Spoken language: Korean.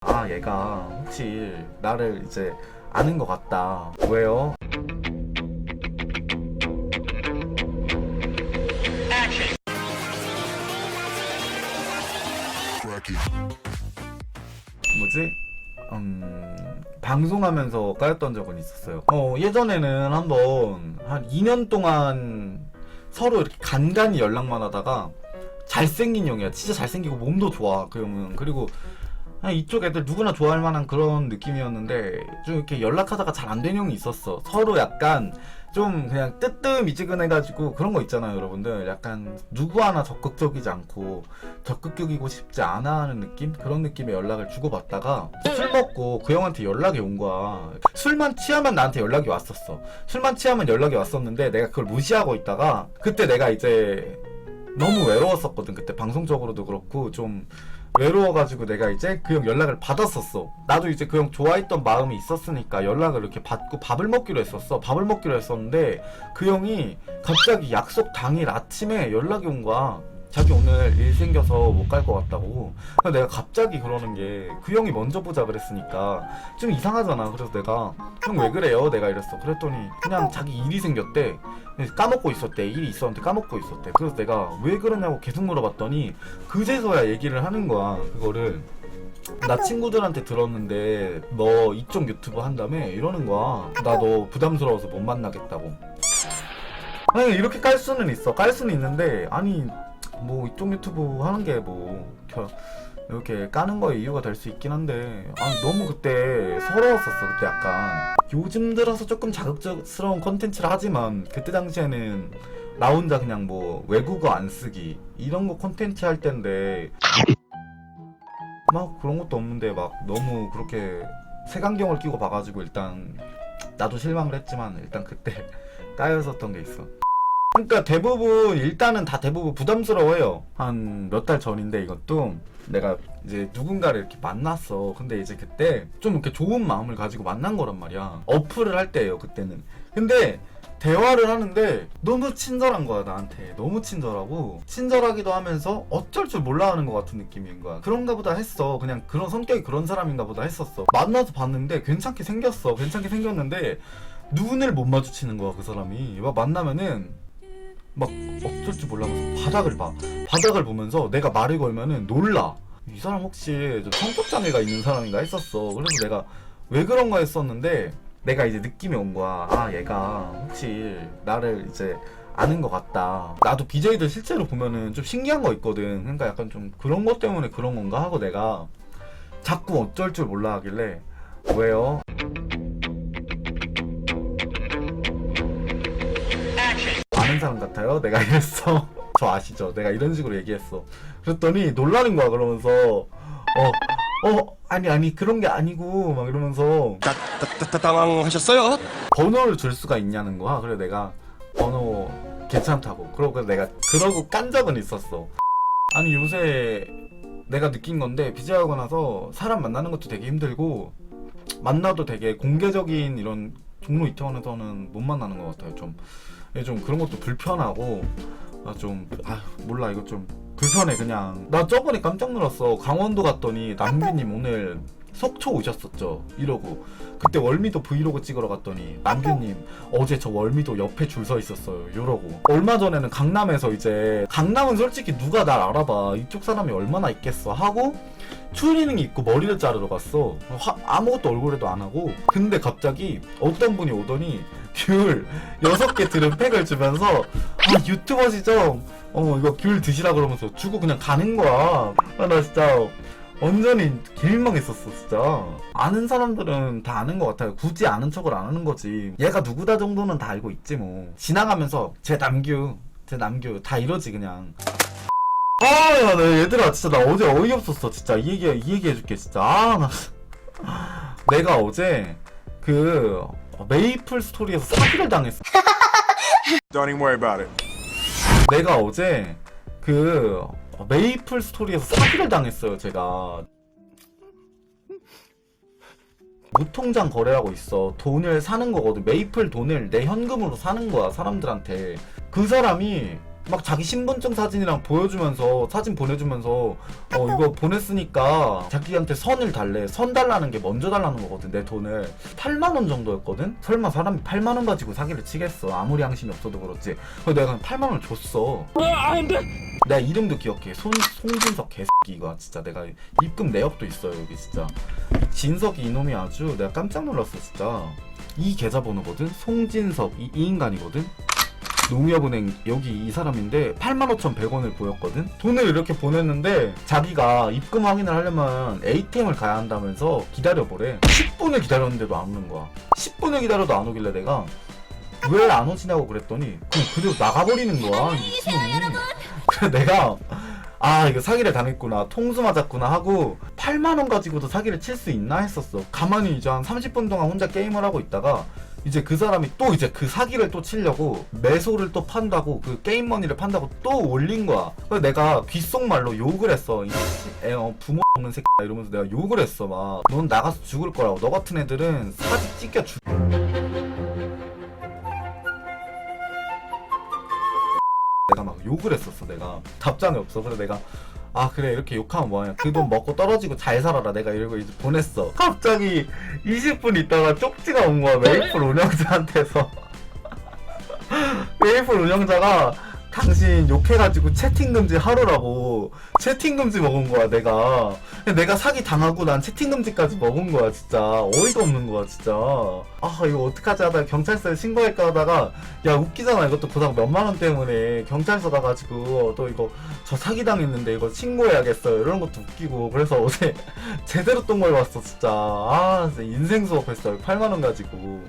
아, 얘가 혹시 나를 이제 아는 것 같다. 왜요? 뭐지? 방송하면서 까였던 적은 있었어요. 예전에는 한번 한 2년 동안 서로 이렇게 간간히 연락만 하다가 잘생긴 형이야. 진짜 잘생기고 몸도 좋아, 그 형은. 그리고 그냥 이쪽 애들 누구나 좋아할 만한 그런 느낌이었는데 좀 이렇게 연락하다가 잘 안 된 형이 있었어. 서로 약간 좀 그냥 뜨뜻미지근해가지고 그런 거 있잖아요, 여러분들. 약간 누구 하나 적극적이지 않고 적극적이고 싶지 않아 하는 느낌? 그런 느낌의 연락을 주고받다가 술 먹고 그 형한테 연락이 온 거야. 술만 취하면 나한테 연락이 왔었어. 술만 취하면 연락이 왔었는데 내가 그걸 무시하고 있다가 그때 내가 이제 너무 외로웠었거든. 그때 방송적으로도 그렇고 좀 외로워가지고 내가 이제 그 형 연락을 받았었어. 나도 이제 그 형 좋아했던 마음이 있었으니까 연락을 이렇게 받고 밥을 먹기로 했었어. 밥을 먹기로 했었는데 그 형이 갑자기 약속 당일 아침에 연락이 온 거야. 자기 오늘 일 생겨서 못 갈 것 같다고. 그래서 내가 갑자기 그러는 게 그 형이 먼저 보자 그랬으니까 좀 이상하잖아. 그래서 내가 형 왜 그래요? 내가 이랬어. 그랬더니 그냥 자기 일이 생겼대. 까먹고 있었대. 일이 있었는데 까먹고 있었대. 그래서 내가 왜 그러냐고 계속 물어봤더니 그제서야 얘기를 하는 거야. 그거를 나 친구들한테 들었는데 너 이쪽 유튜브 한다며 이러는 거야. 나 너 부담스러워서 못 만나겠다고. 아니 이렇게 깔 수는 있어. 깔 수는 있는데 아니 뭐 이쪽 유튜브 하는 게 뭐 이렇게 까는 거에 이유가 될 수 있긴 한데 아니 너무 그때 서러웠었어. 그때 약간 요즘 들어서 조금 자극스러운 컨텐츠를 하지만 그때 당시에는 나 혼자 그냥 뭐 외국어 안 쓰기 이런 거 컨텐츠 할 때인데 막 그런 것도 없는데 막 너무 그렇게 색안경을 끼고 봐가지고 일단 나도 실망을 했지만 일단 그때 까였었던 게 있어. 그러니까 대부분 일단은 다 대부분 부담스러워해요. 한 몇 달 전인데 이것도 내가 이제 누군가를 이렇게 만났어. 근데 이제 그때 좀 이렇게 좋은 마음을 가지고 만난 거란 말이야. 어플을 할 때예요 그때는. 근데 대화를 하는데 너무 친절한 거야 나한테. 너무 친절하고 친절하기도 하면서 어쩔 줄 몰라 하는 것 같은 느낌인 거야. 그런가 보다 했어. 그냥 그런 성격이 그런 사람인가 보다 했었어. 만나서 봤는데 괜찮게 생겼어. 괜찮게 생겼는데 눈을 못 마주치는 거야 그 사람이. 막 만나면은 막 어쩔 줄 몰라면서 바닥을 봐. 바닥을 보면서 내가 말을 걸면은 놀라. 이 사람 혹시 좀 성격장애가 있는 사람인가 했었어. 그래서 내가 왜 그런가 했었는데 내가 이제 느낌이 온 거야. 아 얘가 혹시 나를 이제 아는 것 같다. 나도 BJ들 실제로 보면은 좀 신기한 거 있거든. 그러니까 약간 좀 그런 것 때문에 그런 건가 하고 내가 자꾸 어쩔 줄 몰라 하길래 왜요? 아는 사람 같아요? 내가 이랬어. 저 아시죠? 내가 이런 식으로 얘기했어. 그랬더니 놀라는 거야. 그러면서 아니 그런 게 아니고 막 이러면서 당황하셨어요? 번호를 줄 수가 있냐는 거야. 그래 내가 번호 괜찮다고. 그러고 내가 그러고 깐 적은 있었어. 아니 요새 내가 느낀 건데 BJ 하고 나서 사람 만나는 것도 되게 힘들고 만나도 되게 공개적인 이런 종로 이태원에서는 못 만나는 것 같아요. 좀 그런 것도 불편하고 몰라 이거 좀 불편해. 그냥 나 저번에 깜짝 놀랐어. 강원도 갔더니 남규님 오늘 속초 오셨었죠 이러고 그때 월미도 브이로그 찍으러 갔더니 남규님 어제 저 월미도 옆에 줄 서 있었어요 이러고 얼마 전에는 강남에서 이제 강남은 솔직히 누가 날 알아봐 이쪽 사람이 얼마나 있겠어 하고 추리닝 입고 머리를 자르러 갔어. 아무것도 얼굴에도 안 하고. 근데 갑자기 어떤 분이 오더니 귤 6개 들은 팩을 주면서 유튜버시죠? 이거 귤 드시라 그러면서 주고 그냥 가는 거야. 나 진짜 완전히 개민망했었어 진짜. 아는 사람들은 다 아는 것 같아요. 굳이 아는 척을 안 하는 거지. 얘가 누구다 정도는 다 알고 있지 뭐. 지나가면서 제 남규 다 이러지 그냥. 야, 얘들아, 진짜 나 어제 어이없었어, 진짜. 이 얘기 해줄게, 진짜. 내가 어제, 메이플 스토리에서 사기를 당했어. Don't even worry about it. 내가 어제, 메이플 스토리에서 사기를 당했어요, 제가. 무통장 거래라고 있어. 돈을 사는 거거든. 메이플 돈을 내 현금으로 사는 거야, 사람들한테. 그 사람이 막 자기 신분증 사진이랑 보여주면서 사진 보내주면서 이거 보냈으니까 자기한테 선을 달래. 선 달라는 게 먼저 달라는 거거든. 내 돈을 8만원 정도였거든. 설마 사람이 8만원 가지고 사기를 치겠어. 아무리 양심이 없어도 그렇지. 그래서 내가 그냥 8만원을 줬어. 내가 이름도 기억해. 송진석 개새끼가 진짜. 내가 입금 내역도 있어요 여기 진짜. 진석이 이놈이 아주 내가 깜짝 놀랐어 진짜. 이 계좌번호거든. 송진석 이 인간이거든. 농협은행 여기 이 사람인데 85,100원을 보였거든. 돈을 이렇게 보냈는데 자기가 입금 확인을 하려면 ATM을 가야 한다면서 기다려보래. 10분을 기다렸는데도 안 오는 거야. 10분을 기다려도 안 오길래 내가 왜 안 오시냐고 그랬더니 그냥 그대로 나가버리는 거야 미친놈이. 그래 내가 이거 사기를 당했구나, 통수 맞았구나 하고 8만원 가지고도 사기를 칠 수 있나 했었어. 가만히 이제 한 30분 동안 혼자 게임을 하고 있다가 이제 그 사람이 또 이제 그 사기를 또 치려고 매소를 또 판다고, 그 게임머니를 판다고 또 올린 거야. 그래서 내가 귓속말로 욕을 했어. 부모 없는 새끼야 이러면서 내가 욕을 했어. 막 넌 나가서 죽을 거라고. 너 같은 애들은 사지 찢겨 죽. 내가 막 욕을 했었어. 내가 답장이 없어. 그래서 내가 그래 이렇게 욕하면 뭐하냐, 그 돈 먹고 떨어지고 잘 살아라, 내가 이러고 이제 보냈어. 갑자기 20분 있다가 쪽지가 온 거야. 메이플 운영자한테서. 메이플 운영자가 당신 욕해가지고 채팅금지 하루라고 채팅금지 먹은 거야. 내가 사기 당하고 난 채팅금지까지 먹은 거야. 진짜 어이가 없는 거야 진짜. 이거 어떡하지 하다가 경찰서에 신고할까 하다가 야 웃기잖아. 이것도 고작 몇만원 때문에 경찰서 가가지고 또 이거 저 사기 당했는데 이거 신고해야겠어요 이런 것도 웃기고. 그래서 어제 제대로 똥걸 봤어 진짜. 진짜 인생 수업했어 8만원 가지고.